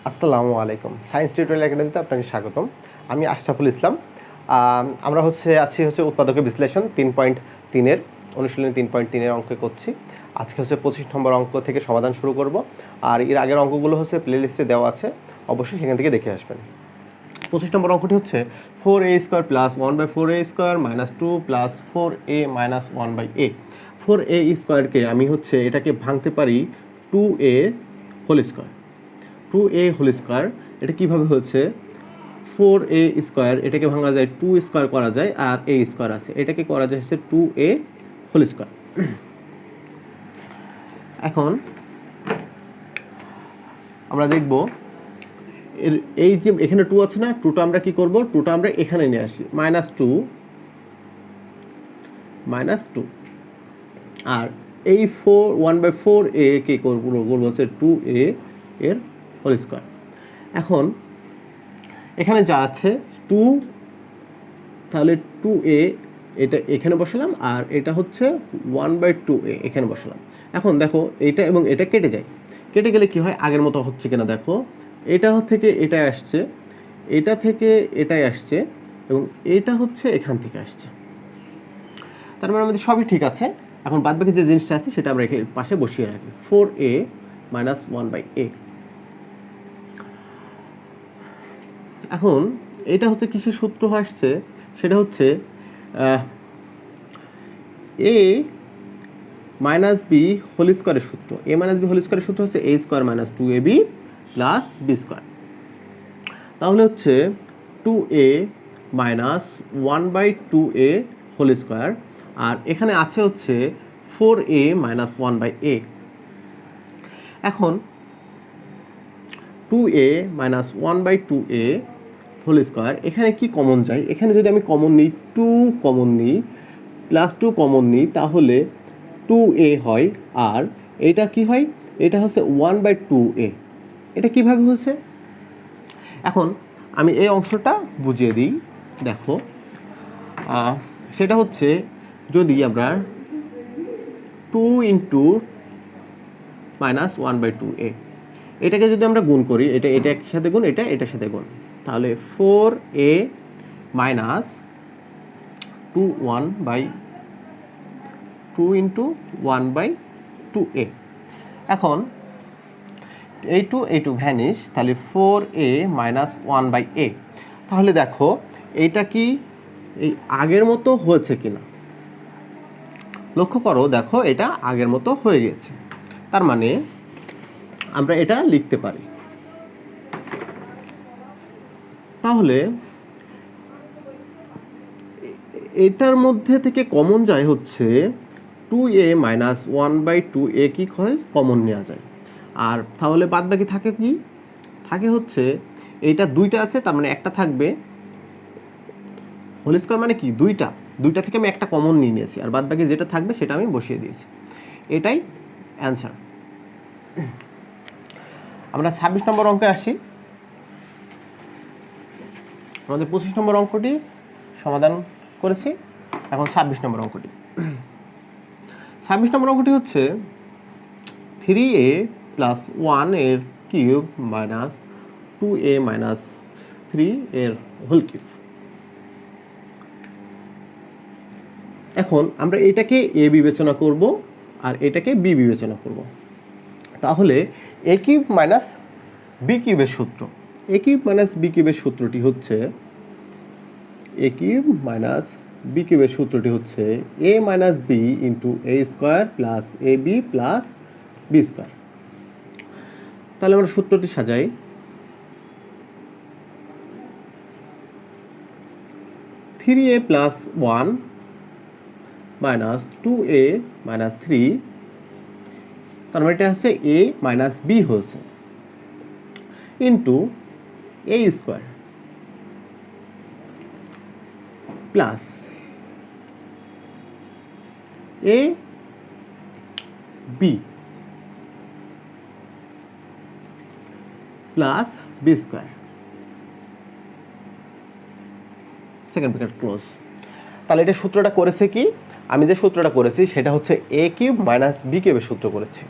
আসসালামু আলাইকুম। Science tutorial একাডেমিতে আপনাকে স্বাগতম। আমি আশরাফুল ইসলাম। আমরা আছি উৎপাদকের বিশ্লেষণ 3.3 অনুশীলনী 3.3 অঙ্কে করছি। আজকে 25 নম্বর অঙ্ক থেকে সমাধান শুরু করব। আর এর আগের অঙ্কগুলো প্লেলিস্টে দেওয়া আছে, অবশ্যই সেখান থেকে দেখে আসবেন। 25 নম্বর অঙ্কটি 4a² plus 1/4a² minus 2 plus 4a minus 1/a। 4a² আমি এটাকে ভাঙতে পারি 2a whole square. 2a whole square এটা কীভাবে হচ্ছে 4a² এটাকে ভাঙা যায় 2² করা যায়, আর a² আছে, এটাকে করা যায় 2a হোল স্কোয়ার। এখন আমরা দেখব এই যে এখানে 2 আছে না, 2টা আমরা কি করব, 2টা আমরা এখানে নিয়ে আসি, -2 আর এই 1/4a কে করবো 2a এর হোল স্কোয়ার। এখন এখানে যা আছে 2, তাহলে 2a এটা এখানে বসালাম, আর এটা 1/2a এখানে বসালাম। এখন দেখো এটা এবং এটা কেটে যায়, কেটে গেলে কি হয়, আগের মতো হচ্ছে কিনা দেখো, এটা থেকে এটাই আসছে, এটা থেকে এটাই আসছে, এবং এটা এখান থেকে আসছে। তার মানে আমাদের সবই ঠিক আছে। এখন বাদবাকি যে জিনিসটা আছে সেটা আমরা এখানে পাশে বসিয়ে রাখি, 4a মাইনাস 1/a। এখন এটা কিসের সূত্র আসছে, সেটা a মাইনাস বি হোল স্কোয়ারের সূত্র। a মাইনাস বি হোল স্কোয়ারের সূত্র a² minus 2ab plus b²। তাহলে 2a minus 1/2a whole square, আর এখানে আছে 4a মাইনাস 1/a। এখন 2a minus 1/2a whole square, এখানে কি কমন যায়, এখানে যদি আমি কমন নিই 2 কমন নিই, প্লাস 2 কমন নিই, তাহলে 2a হয়, আর এটা কি হয়, এটা 1/2a। এটা কিভাবে হচ্ছে, এখন আমি এই অংশটা বুঝিয়ে দিই। দেখো সেটা যদি আমরা 2 ইন্টু মাইনাস 1/2a এটাকে যদি আমরা গুণ করি, এটা একসাথে গুণ, এটা এটার সাথে গুণ, তাহলে 4a মাইনাস 2 ইন্টু 1/2a। এখন এই টু ভ্যানিশ, তাহলে 4a মাইনাস 1/a। তাহলে দেখো এইটা কি এই আগের মতো হয়েছে কিনা, লক্ষ্য করো, দেখো এটা আগের মতো হয়ে গেছে। তার মানে আমরা এটা লিখতে পারি। তাহলে এটার মধ্যে থেকে কমন যায় 2a মাইনাস 1/2a কি হয়, কমন নেওয়া যায়। আর তাহলে বাদ বাকি থাকে কি, থাকে এইটা 2টা আছে, তার মানে একটা থাকবে, হোল স্কোয়ার মানে কি দুইটা থেকে আমি একটা কমন নিয়ে নিয়েছি, আর বাদ বাকি যেটা থাকবে সেটা আমি বসিয়ে দিয়েছি। এটাই অ্যান্সার। আমরা 26 নম্বর অঙ্কে আসি। আমাদের 25 নম্বর অঙ্কটি সমাধান করেছি, এখন 26 নম্বর অঙ্কটি। 26 নম্বর অঙ্কটি 3a প্লাস 1 এর কিউব মাইনাস 2a মাইনাস 3 এর হোল কিউব। এখন আমরা এটাকে a বিবেচনা করব, আর এটাকে b বিবেচনা করব। তাহলে a কিউব মাইনাস b কিউবের সূত্র, a কিউব মাইনাস b কিউবের সূত্রটি a কিউব মাইনাস b কিউবের সূত্রটি a minus b into a² plus ab plus b²। তাহলে আমরা সূত্রটি সাজাই। 3a plus 1 minus 2a minus 3, তার মানে এটা a মাইনাস b হচ্ছে, into a² plus a b plus b², second bracket close. তাহলে এটা সূত্রটা করেছে কি, আমি যে সূত্রটা করেছি সেটা a কিউব মাইনাস b কিউবের সূত্র করেছি।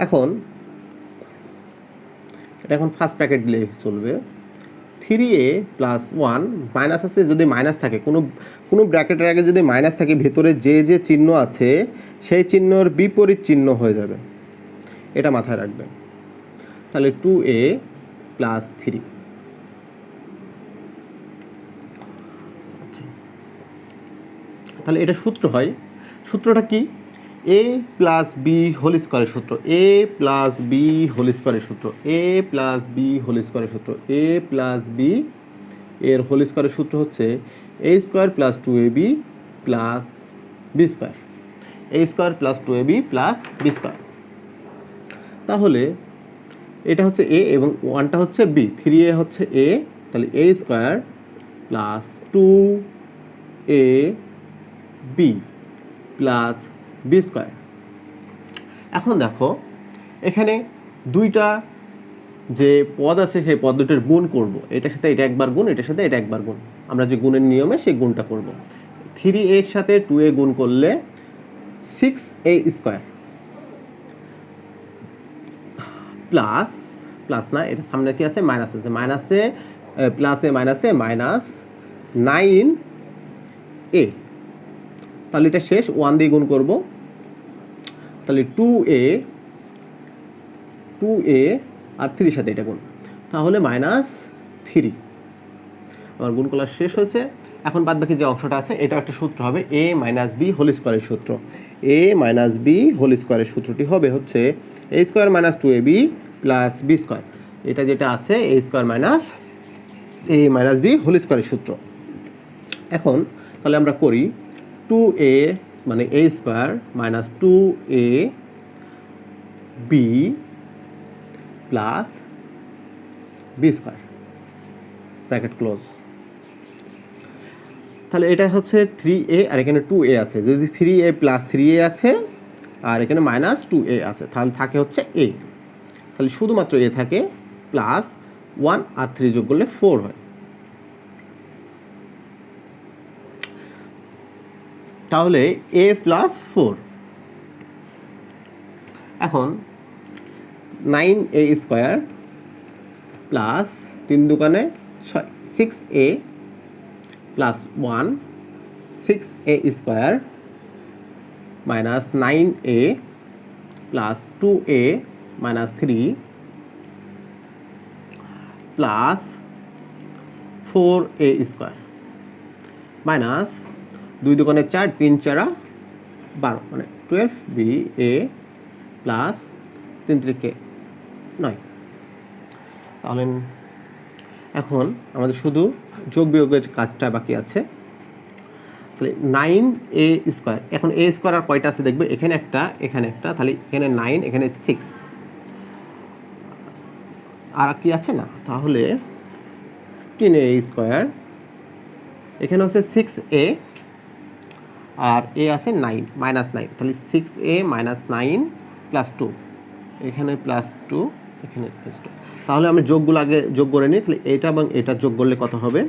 এখন এটা এখন ফার্স্ট ব্র্যাকেট দিলে চলবে। 3a প্লাস 1 মাইনাস আছে, যদি মাইনাস থাকে কোনো ব্র্যাকেটের আগে যদি মাইনাস থাকে ভেতরে যে চিহ্ন আছে সেই চিহ্নর বিপরীত চিহ্ন হয়ে যাবে, এটা মাথায় রাখবেন। তাহলে 2a প্লাস 3, তাহলে এটা সূত্র হয়, সূত্রটা কি? a প্লাস বি হোল স্কোয়ারের সূত্র, a প্লাস বি হোল স্কোয়ারের সূত্র, a প্লাস বি হোল স্কোয়ারের সূত্র, a প্লাস বি এর হোল স্কোয়ারের সূত্র হচ্ছে a square plus 2ab plus b square, a square plus 2ab plus b square. তাহলে এটা হচ্ছে a এবং 1টা হচ্ছে b, 3a হচ্ছে a, তাহলে a square plus 2ab plus b square. এখন দেখো এখানে দুইটা যে পদ আছে সেই পদ দুটোর গুণ করব, এটার সাথে এটা একবার গুণ, এটার সাথে এটা একবার গুণ, আমরা যে গুণের নিয়মে সেই গুণটা করব। 3a এর সাথে 2a গুণ করলে 6a স্কোয়ার প্লাস, প্লাস না এটা সামনে কি আছে মাইনাস আছে, মাইনাসে প্লাসে মাইনাসে মাইনাস 9a, তাহলে এটা শেষ 1 দিয়ে গুণ করব, তাহলে 2a আর 3 সাথে এটা গুণ, তাহলে -3। আমার গুণ করা শেষ হয়েছে। এখন বাদ বাকি যে অংশটা আছে এটা একটা সূত্র হবে a মাইনাস বি হোল স্কোয়ারের সূত্র, a মাইনাস বি হোল স্কোয়ারের সূত্রটি হবে হচ্ছে a square minus 2ab plus b square, এটা যেটা আছে a square minus b whole স্কোয়ারের সূত্র। এখন তাহলে আমরা করি 2a মানে a square minus 2ab plus b square, bracket close. তাহলে এটা হচ্ছে 3a আর এখানে 2a আছে, যদি 3a প্লাস 3a আছে আর এখানে মাইনাস 2a আছে তাহলে থাকে হচ্ছে a, তাহলে শুধুমাত্র a থাকে, প্লাস 1 আর 3 যোগ করলে 4 হয়। তাহলে a প্লাস 4, এখন 9a স্কোয়ার প্লাস 3 দুগুণে 6, 6a plus 1, 6a square minus 9a plus 2a minus 3 plus 4a square minus 2 দুগুণে 4, 3 4 12 মানে 12ba প্লাস 3 3 9। তাহলে এখন আমাদের শুধু যোগ বিয়োগের কাজটা বাকি আছে। তাহলে 9a স্কোয়ার, এখন a স্কোয়ার আর কয়টা আছে দেখবে, এখানে একটা এখানে একটা, তাহলে এখানে 9 এখানে 6 আর কি আছে না, তাহলে 10a স্কোয়ার, এখানে হচ্ছে 6a আর a আছে 9 মাইনাস 9, তাহলে 6a মাইনাস 9 প্লাস 2, এখানে প্লাস 2 এখানে প্লাস 2। তাহলে আমি যোগগুলো আগে যোগ করে নিই, তাহলে এটা এবং এটা যোগ করলে কত হবে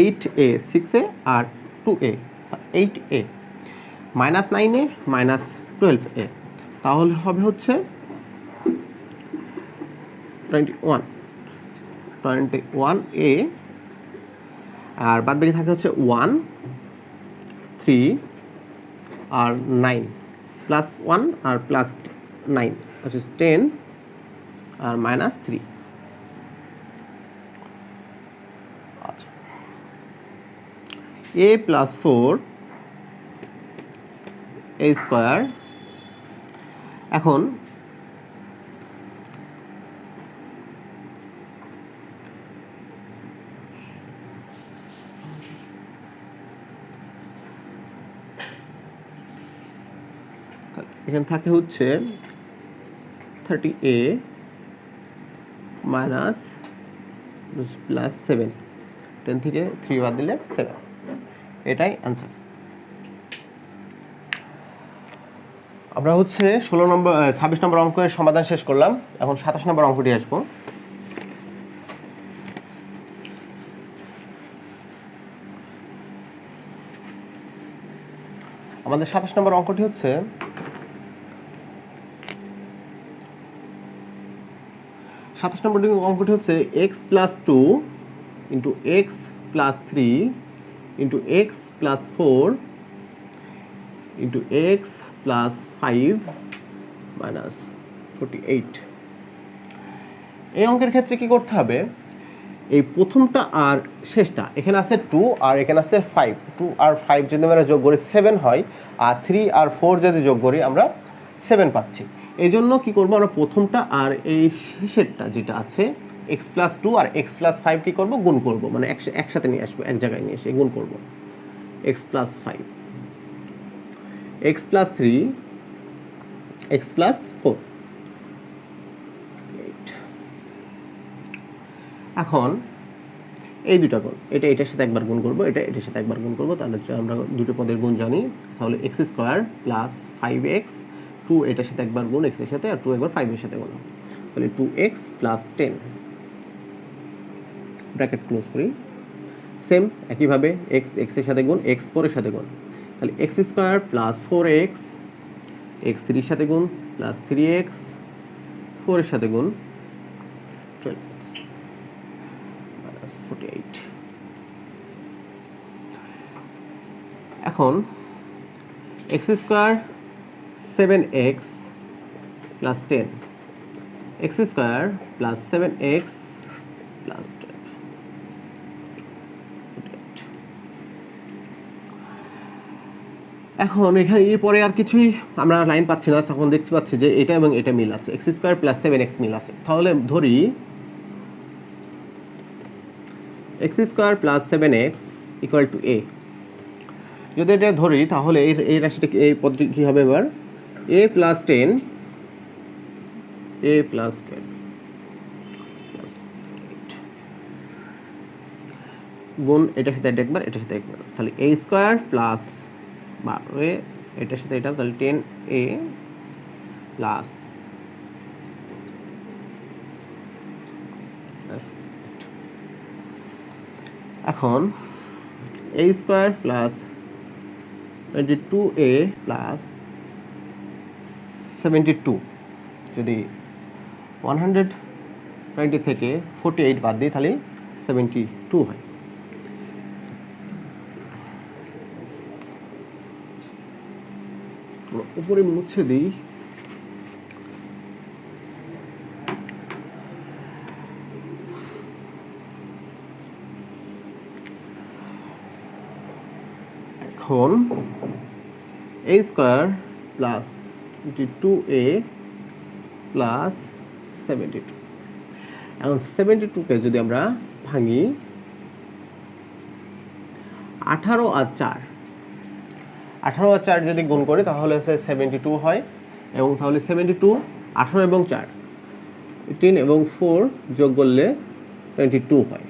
8a, 6a আর 2a, 8a minus 9a minus 12a, তাহলে হবে হচ্ছে 21a আর বাদ বাকি থাকে হচ্ছে 1 3 আর 9 প্লাস 1 আর প্লাস 9 হচ্ছে 10 আর মাইনাস 3। আচ্ছা, a প্লাস 4 a স্কোয়ার, এখন এখানে থাকে হচ্ছে 30a মাইনাস প্লাস 7, 10 থেকে 3 বাদ দিলে 7, এটাই অ্যান্সার। আমরা হচ্ছে 26 নম্বর অঙ্কের সমাধান শেষ করলাম, এখন 27 নম্বর অঙ্কটি আসবো। আমাদের 27 নম্বর অঙ্কটি হচ্ছে 27 নম্বর অঙ্কটি হচ্ছে x plus 2 into x plus 3 into x plus 4 into x plus 5 minus 48। এই অঙ্কের ক্ষেত্রে কি করতে হবে, এই প্রথমটা আর শেষটা, এখানে আছে 2 আর এখানে আছে 5, 2 আর 5 যদি আমরা যোগ করি 7 হয়, আর 3 আর 4 যদি যোগ করি আমরা 7 পাচ্ছি। এই জন্য কী করবো, আমরা প্রথমটা আর এই শেষেরটা যেটা আছে এক্স প্লাস 2 আর এক্স প্লাস 5 কী করবো, গুণ করবো, মানে একসাথে নিয়ে আসবো, এক জায়গায় নিয়ে এসে গুণ করবো। X plus 5, x plus 3, x plus 4। এখন এই দুটা গুণ, এটা এটার সাথে একবার গুণ করবো, এটা এটার সাথে একবার গুণ করবো, তাহলে আমরা দুটো পদের গুণ জানি। তাহলে এক্স স্কোয়ার প্লাস 5x, 2 এটার সাথে একবার গুণ এক্স এর সাথে, আর 2 একবার 5 এর সাথে গুণ, তাহলে 2x প্লাস 10 ব্র্যাকেট ক্লোজ করি। সেম একইভাবে এক্স এর সাথে গুণ, এক্স 4 এর সাথে গুণ, তাহলে x square plus 4x, x 3 এর সাথে গুণ প্লাস 3x, 4 এর সাথে গুণ 12x মাইনাস 48। এখন x square 7x plus 10, x square plus 7x plus 12। এখন এখানে এরপরে আর কিছুই আমরা লাইন পাচ্ছি না, তখন দেখতে পাচ্ছি যে এটা এবং এটা মিল আছে, এক্স স্কোয়ার প্লাস 7x মিল আছে। তাহলে ধরি x square plus 7x equal to a. যদি এটা ধরি তাহলে এই রাশিটা, এই পদটি কী হবে এবার, a plus 10, a plus 12 plus 8 গুণ এটার সাথে এটা একবার, এটার সাথে একবার, তাহলে a স্কোয়ার প্লাস 12 এটার সাথে এটা, তাহলে 10a প্লাস এখন a square plus 22a plus 72, যদি 120 থেকে 48 বাদ দিই তাহলে 72 হয়। উপরে মুছে দিই। এখন a square plus 22a plus 72, এখন 72কে যদি আমরা ভাঙি 18 আর 4, 18 আর 4 যদি গুণ করি তাহলে হচ্ছে 72 হয়, এবং তাহলে 72, 18 এবং 4, 3 এবং 4 যোগ করলে 22 হয়।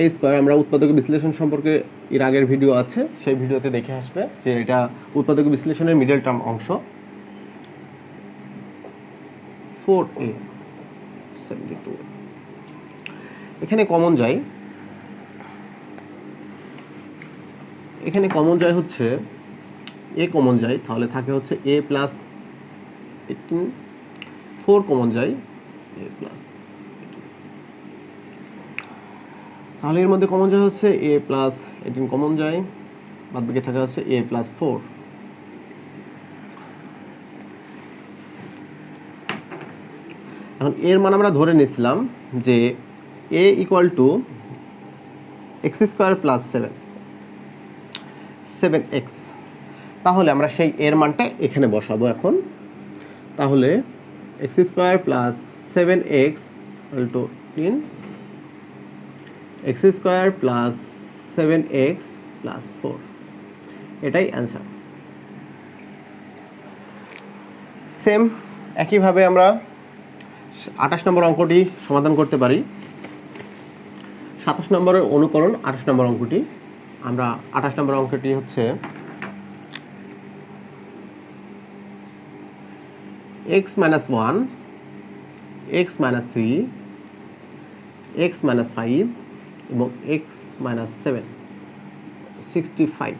এই স্কোয়ার আমরা উৎপাদক বিশ্লেষণ সম্পর্কে এর আগের ভিডিও আছে, সেই ভিডিওতে দেখে আসবে যে এটা উৎপাদক বিশ্লেষণের মিডল টার্ম অংশ। 4a 72, এখানে কমন যায়, এখানে কমন যায় হচ্ছে a কমন যায়, তাহলে থাকে হচ্ছে a প্লাস 18, 4 কমন যায় a প্লাস, তাহলে এর মধ্যে কমন যায় হচ্ছে a প্লাস 18 কমন যায়, বাদ বাকি থাকে হচ্ছে a প্লাস 4। এখন এর মান আমরা ধরে নিয়েছিলাম যে a equal to x square plus 7x, তাহলে আমরা সেই এর মানটা এখানে বসাবো এখন। তাহলে x square plus 7x equal two 10, x square plus 7x plus 4, এটাই অ্যান্সার। সেম একইভাবে আমরা 28 নম্বর অঙ্কটি সমাধান করতে পারি। 27 নম্বরের অনুকরণ 28 নম্বর অঙ্কটি, আমরা 28 নম্বর অঙ্কটি হচ্ছে x minus 1, x minus 3, x minus 5 এবং x minus 7, 65।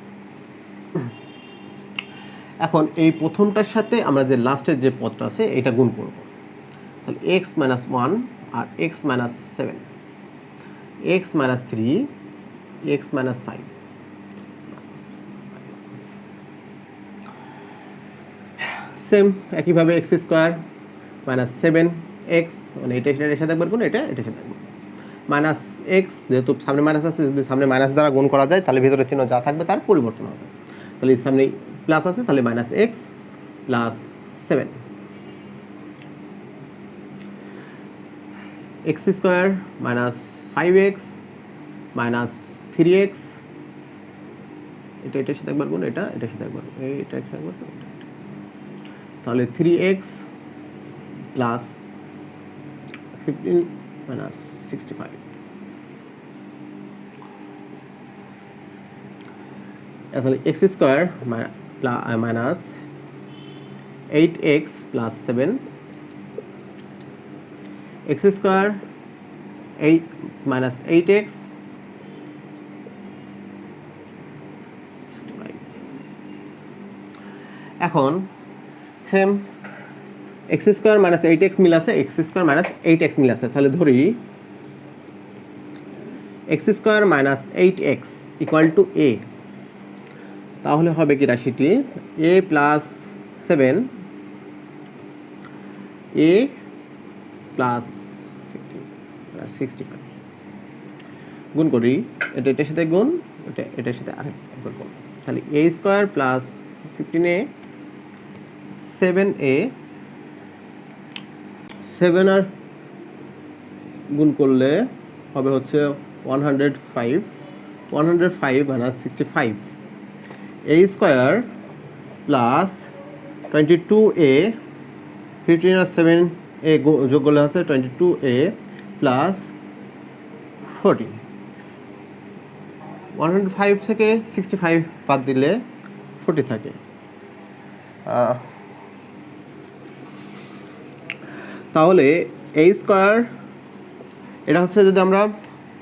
এখন এই প্রথমটার সাথে আমরা যে লাস্টের যে পদটা আছে এটা গুণ করব। তাহলে এক্স মাইনাস 1 আর x minus 7, x minus 3, x minus 5, same একইভাবে এক্স স্কোয়ার মাইনাস 7x, মানে এটা এটার সাথে একবার গুণ, এটা এটার সাথে একবার মাইনাস এক্স, যেহেতু সামনে মাইনাস আছে, যদি সামনে মাইনাস দ্বারা গুণ করা যায় তাহলে ভিতরের চিহ্ন যা থাকবে তার পরিবর্তন হবে। তাহলে সামনে প্লাস আছে, তাহলে minus x plus 7, x square minus 5x minus 3x, এটা এটার সাথে একবার গুণ, এটা এটার সাথে একবার, এটা একবার গুণ, তাহলে 3x প্লাস 15 মাইনাস 65, তাহলে x square minus 8x plus 7, x square 8 minus 8x, এখন same x square minus 8x মিল আছে, এক্স স্কোয়ার মাইনাস 8x মিল আছে, তাহলে ধরি x square minus 8x equal to a, তাহলে হবে কি রাশিটি a প্লাস 7, a প্লাস 65 গুণ করি, এটা এটার সাথে গুণ, এটা এটার সাথে আরেকবার গুণ, তাহলে a square plus 15a, 7a, 7 আর গুণ করলে হবে হচ্ছে 105 minus 65, a square plus 22a, 15 আর 7a যোগ করলে হচ্ছে 22a প্লাস 14, 105 থেকে 65 বাদ দিলে 40 থাকে। তাহলে a স্কোয়ার, এটা হচ্ছে যদি আমরা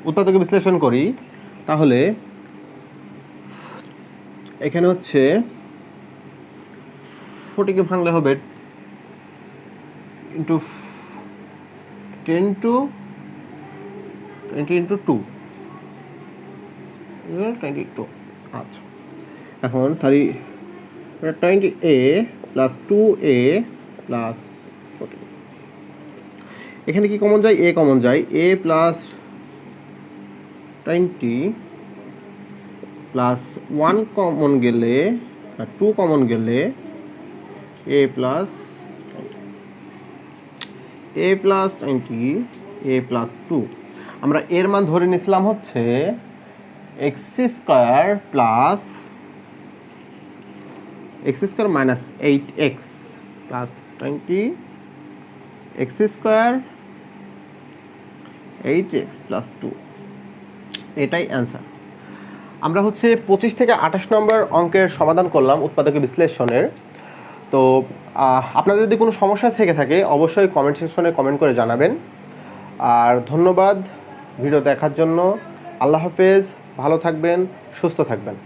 উৎপাদকে বিশ্লেষণ করি তাহলে এখানে হচ্ছে 40কে ভাঙলে হবে ইন্টু 10 টু 20 ইন্টু 2, 22। আচ্ছা, এখন তাহলে 20a প্লাস 2a প্লাস 40, এখানে কি কমন যায়, a কমন যায়, a প্লাস 20 প্লাস 1 কমন গেলে, 2 কমন গেলে a প্লাস 20, a প্লাস 2, আমরা এর মান ধরে নিয়েছিলাম হচ্ছে x square plus x square minus 8x plus 20, x square 8x plus 2, এটাই অ্যান্সার। আমরা হচ্ছে 25 থেকে 28 নম্বর অঙ্কের সমাধান করলাম উৎপাদকে বিশ্লেষণের। তো আপনাদের যদি কোনো সমস্যা থেকে থাকে অবশ্যই কমেন্ট সেকশনে কমেন্ট করে জানাবেন। আর ধন্যবাদ ভিডিও দেখার জন্য। আল্লাহ হাফেজ, ভালো থাকবেন, সুস্থ থাকবেন।